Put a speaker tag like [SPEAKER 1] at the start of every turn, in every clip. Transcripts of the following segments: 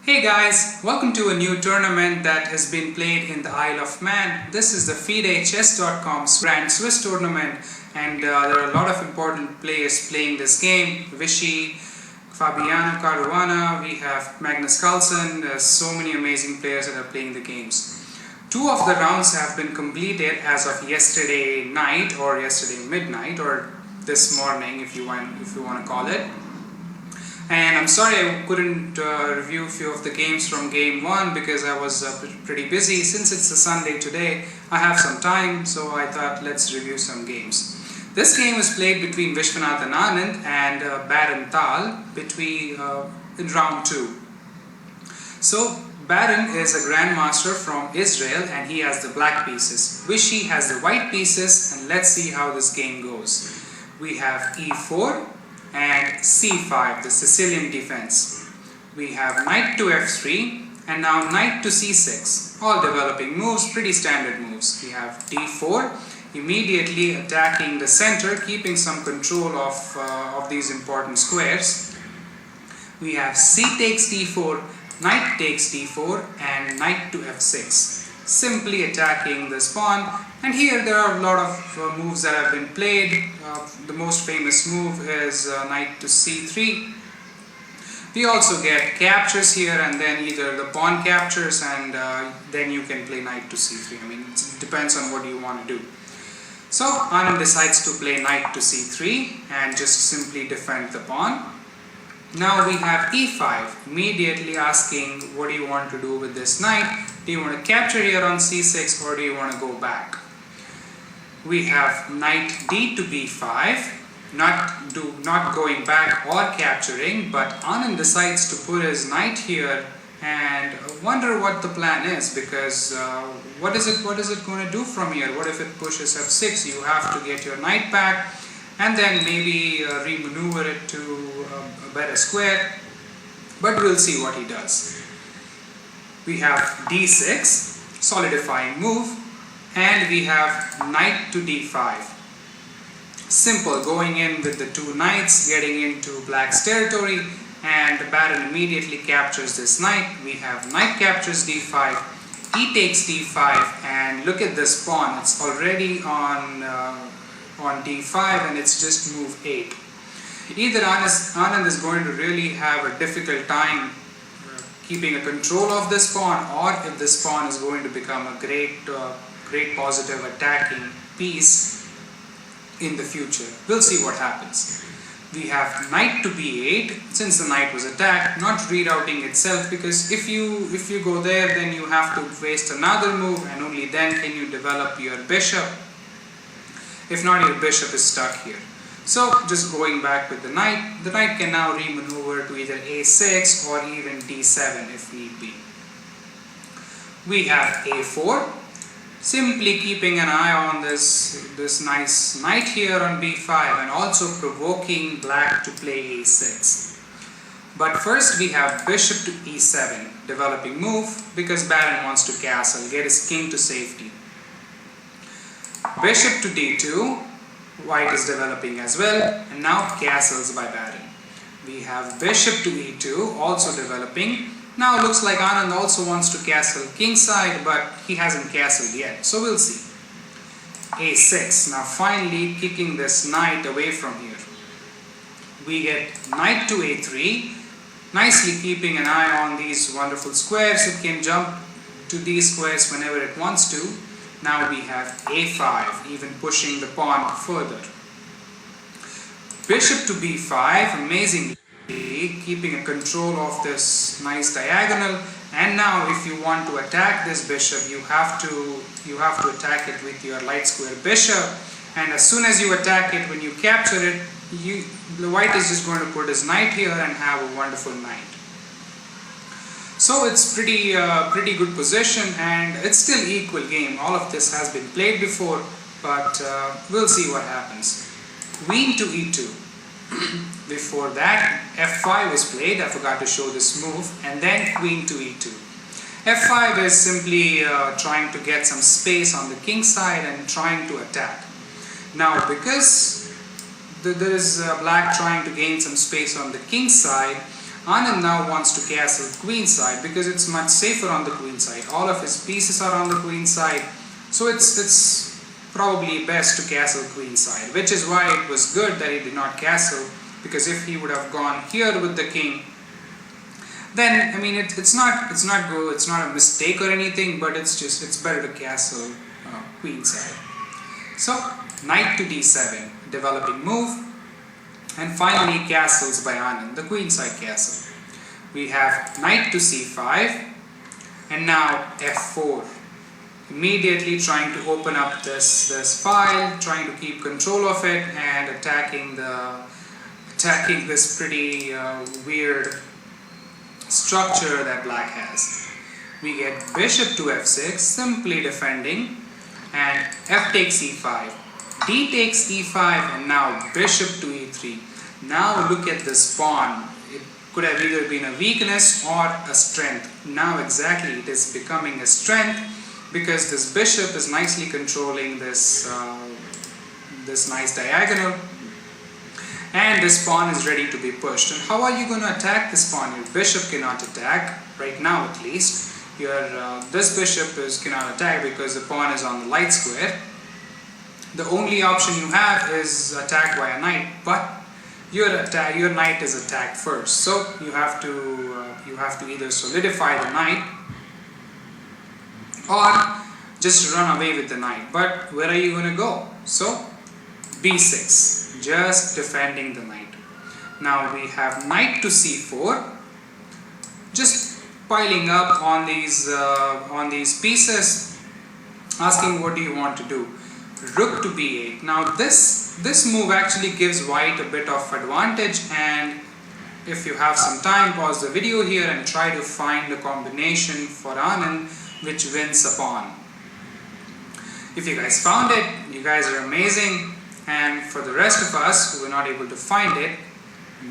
[SPEAKER 1] Hey guys, welcome to a new tournament that has been played in the Isle of Man. This is the FIDE Grand Swiss Tournament, and there are a lot of important players playing this game. Vishy, Fabiano Caruana, we have Magnus Carlsen. There's so many amazing players that are playing the games. Two of the rounds have been completed as of yesterday night or yesterday midnight or this morning if you want to call it. And I'm sorry I couldn't review a few of the games from game 1 because I was pretty busy. Since it's a Sunday today, I have some time, so I thought let's review some games. This game is played between Vishwanath and Anand and Baron Tal in round 2. So Baron is a grandmaster from Israel and he has the black pieces. Vishy has the white pieces, and let's see how this game goes. We have e4 and c5, the Sicilian defense. We have knight to f3 and now knight to c6, all developing moves, pretty standard moves. We have d4, immediately attacking the center, keeping some control of these important squares. We have c takes d4, knight takes d4 and knight to f6, simply attacking this pawn. And here there are a lot of moves that have been played. The most famous move is knight to c3. We also get captures here, and then either the pawn captures and then you can play knight to c3. I mean, it depends on what you want to do. So Anand decides to play knight to c3 and just simply defend the pawn. Now we have e5, immediately asking what do you want to do with this knight? Do you want to capture here on c6 or do you want to go back? We have knight d to b5, not going back or capturing, but Anand decides to put his knight here and wonder what the plan is, because what is it going to do from here? What if it pushes f6? You have to get your knight back and then maybe remaneuver it to a better square, but we'll see what he does. We have d6, solidifying move, and we have knight to d5. Simple, going in with the two knights, getting into black's territory, and the baron immediately captures this knight. We have knight captures d5, e takes d5, and look at this pawn, it's already on d5 and it's just move 8. Either Anand is going to really have a difficult time keeping a control of this pawn, or if this pawn is going to become a great positive attacking piece in the future. We'll see what happens. We have knight to b8. Since the knight was attacked, not rerouting itself, because if you go there, then you have to waste another move, and only then can you develop your bishop. If not, your bishop is stuck here. So just going back with the knight can now remaneuver to either a6 or even d7 if need be. We have a4, simply keeping an eye on this nice knight here on b5 and also provoking black to play a6. But first we have bishop to e7, developing move because Baron wants to castle, get his king to safety. Bishop to d2, white is developing as well, and now castles by Baron. We have bishop to e2, also developing. Now looks like Anand also wants to castle kingside, but he hasn't castled yet, so we'll see. a6, now finally kicking this knight away from here. We get knight to a3, nicely keeping an eye on these wonderful squares. It can jump to these squares whenever it wants to. Now we have a5, even pushing the pawn further. Bishop to b5, amazingly keeping a control of this nice diagonal. And now if you want to attack this bishop, you have to attack it with your light square bishop. And as soon as you attack it, when you capture it, the white is just going to put his knight here and have a wonderful knight. So it's pretty good position, and it's still equal game. All of this has been played before, but we'll see what happens. Queen to e2. Before that, f5 was played. I forgot to show this move, and then queen to e2. f5 is simply trying to get some space on the king side and trying to attack. Now, because there is black trying to gain some space on the king side, Anand now wants to castle queen side because it's much safer on the queen side. All of his pieces are on the queen side, so it's probably best to castle queen side, which is why it was good that he did not castle, because if he would have gone here with the king, then I mean it's not good, it's not a mistake or anything, but it's better to castle queen side. So knight to d7, developing move. And finally castles by Anand, the queen side castle. We have knight to c5 and now f4. Immediately trying to open up this file, trying to keep control of it and attacking this pretty weird structure that black has. We get bishop to f6, simply defending, and f takes e5. D takes e5 and now bishop to e3. Now look at this pawn. It could have either been a weakness or a strength. Now exactly it is becoming a strength because this bishop is nicely controlling this nice diagonal, and this pawn is ready to be pushed. And how are you going to attack this pawn? Your bishop cannot attack, right now at least. This bishop cannot attack because the pawn is on the light square. The only option you have is attack by a knight, but your knight is attacked first. So you have to either solidify the knight or just run away with the knight. But where are you going to go? So b6, just defending the knight. Now we have knight to c4, just piling up on these pieces, asking what do you want to do. Rook to b8. Now this move actually gives white a bit of advantage, and if you have some time, pause the video here and try to find a combination for Anand which wins a pawn. If you guys found it, you guys are amazing, and for the rest of us who were not able to find it,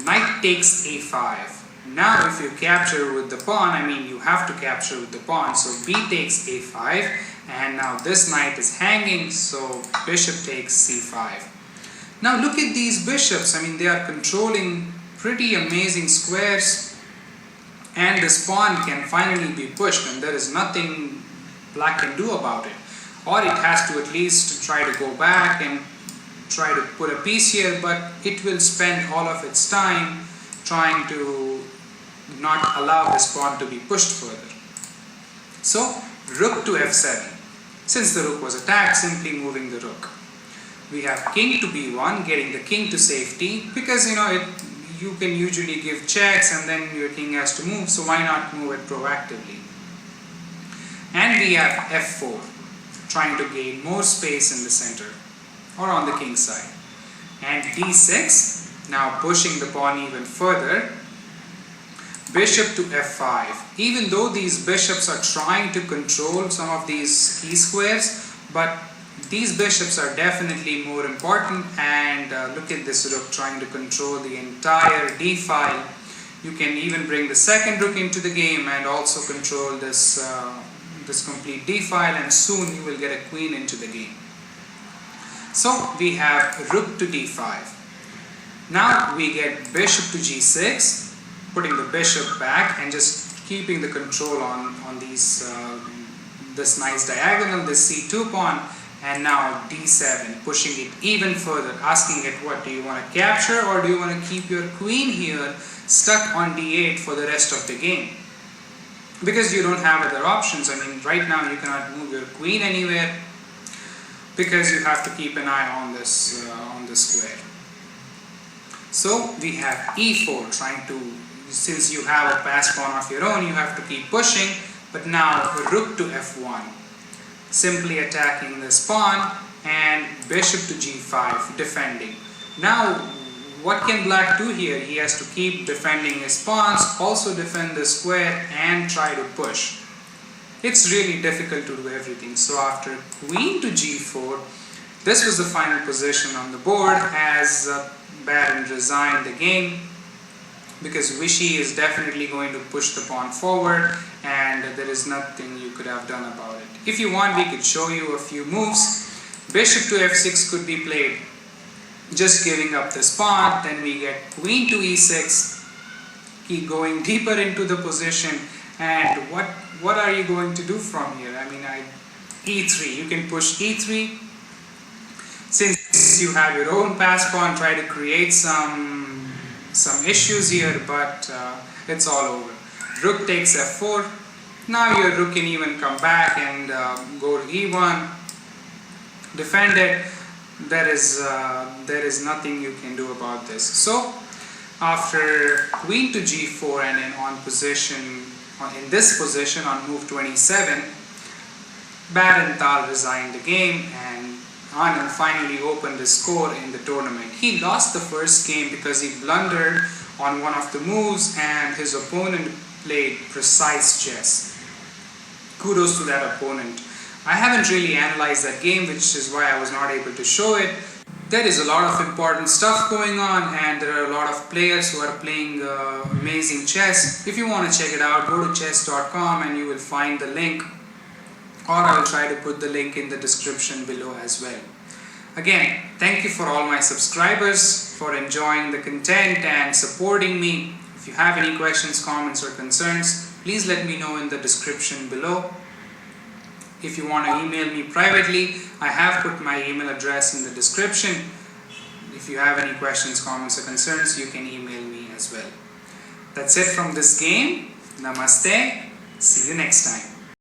[SPEAKER 1] knight takes a5. Now if you capture with the pawn, I mean you have to capture with the pawn, so b takes a5. And now this knight is hanging, so bishop takes c5. Now look at these bishops. I mean, they are controlling pretty amazing squares, and this pawn can finally be pushed, and there is nothing black can do about it. Or it has to at least try to go back and try to put a piece here, but it will spend all of its time trying to not allow this pawn to be pushed further. So rook to f7. Since the rook was attacked, simply moving the rook. We have king to b1, getting the king to safety, because you can usually give checks and then your king has to move, so why not move it proactively? And we have f4, trying to gain more space in the center or on the king side. And d6, now pushing the pawn even further. Bishop to f5. Even though these bishops are trying to control some of these key squares, but these bishops are definitely more important, and look at this rook trying to control the entire d file. You can even bring the second rook into the game and also control this complete d file, and soon you will get a queen into the game. So we have rook to d5. Now we get bishop to g6, putting the bishop back and just keeping the control on this nice diagonal, this c2 pawn, and now d7, pushing it even further, asking it, what do you want to capture, or do you want to keep your queen here stuck on d8 for the rest of the game? Because you don't have other options. I mean, right now you cannot move your queen anywhere because you have to keep an eye on this square. So we have e4, trying to, since you have a passed pawn of your own, you have to keep pushing. But now rook to f1, simply attacking this pawn, and bishop to g5, defending. Now what can black do here? He has to keep defending his pawns, also defend the square and try to push. It's really difficult to do everything. So after queen to g4, this was the final position on the board as Baron resigned the game, because Vishy is definitely going to push the pawn forward and there is nothing you could have done about it. If you want, we could show you a few moves. Bishop to f6 could be played, just giving up this pawn. Then we get queen to e6, keep going deeper into the position. And what are you going to do from here? I mean, e3, you can push e3. Since you have your own pass pawn, try to create some issues here, but it's all over. Rook takes f4. Now your rook can even come back and go to e1, defend it. There is nothing you can do about this. So after queen to g4 and in this position on move 27, Barenthal resigned the game and Anand finally opened his score in the tournament. He lost the first game because he blundered on one of the moves and his opponent played precise chess. Kudos to that opponent. I haven't really analyzed that game, which is why I was not able to show it. There is a lot of important stuff going on and there are a lot of players who are playing amazing chess. If you want to check it out, go to chess.com and you will find the link, or I will try to put the link in the description below as well. Again, thank you for all my subscribers for enjoying the content and supporting me. If you have any questions, comments or concerns, please let me know in the description below. If you want to email me privately, I have put my email address in the description. If you have any questions, comments or concerns, you can email me as well. That's it from this game. Namaste. See you next time.